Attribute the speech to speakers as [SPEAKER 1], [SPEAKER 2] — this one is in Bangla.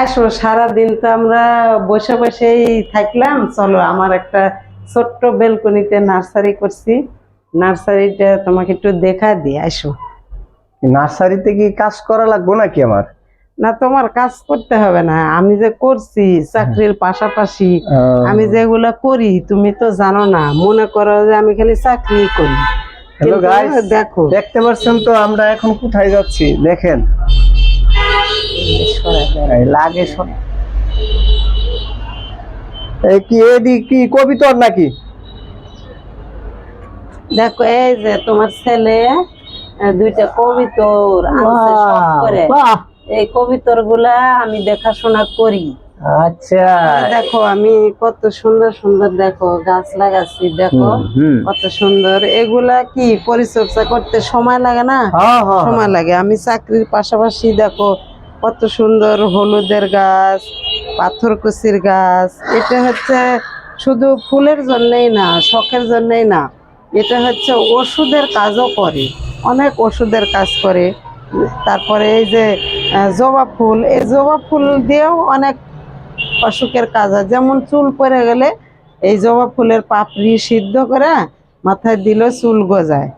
[SPEAKER 1] আসো, সারাদিন তো আমরা বসে বসেই থাকলাম। চলো, আমার একটা ছোট্ট বেলকনিতে নার্সারি করছি, নার্সারিটা তোমাকে একটু দেখা দিই, আসো।
[SPEAKER 2] নার্সারিতে কি কাজ করা লাগবে নাকি আমার?
[SPEAKER 1] না, তোমার কাজ করতে হবে না, আমি যে করছি চাকরির পাশাপাশি আমি যেগুলা করি তুমি তো জানো না, মনে করো যে আমি খালি চাকরি করি।
[SPEAKER 2] হ্যালো
[SPEAKER 1] কিন্তু
[SPEAKER 2] গাইস,
[SPEAKER 1] দেখো,
[SPEAKER 2] দেখতে পাচ্ছেন তো আমরা এখন কোথায় যাচ্ছি? দেখেন এই লাগে সব। এই কি এদিক কি কবিতর নাকি?
[SPEAKER 1] দেখো এই যে তোমার ছেলে দুইটা কবিতর আনছে শখ করে।
[SPEAKER 2] বাহ,
[SPEAKER 1] এই কবিতর গুলা আমি দেখাশোনা করি।
[SPEAKER 2] আচ্ছা।
[SPEAKER 1] দেখো আমি কত সুন্দর সুন্দর দেখো গাছ লাগাচ্ছি, দেখো কত সুন্দর। এগুলা কি পরিচর্যা করতে সময় লাগে না?
[SPEAKER 2] হ্যাঁ হ্যাঁ
[SPEAKER 1] সময় লাগে। আমি চাকরির পাশাপাশি দেখো কত সুন্দর হলুদের গাছ, পাথরকুচির গাছ। এটা হচ্ছে শুধু ফুলের জন্যই না, শখের জন্যই না, এটা হচ্ছে ওষুধের কাজও করে, অনেক ওষুধের কাজ করে। তারপরে এই যে জবা ফুল, এই জবা ফুল দিয়েও অনেক অসুখের কাজ হয়। যেমন চুল পড়ে গেলে এই জবা ফুলের পাপড়ি সিদ্ধ করে মাথায় দিলে চুল গজায়।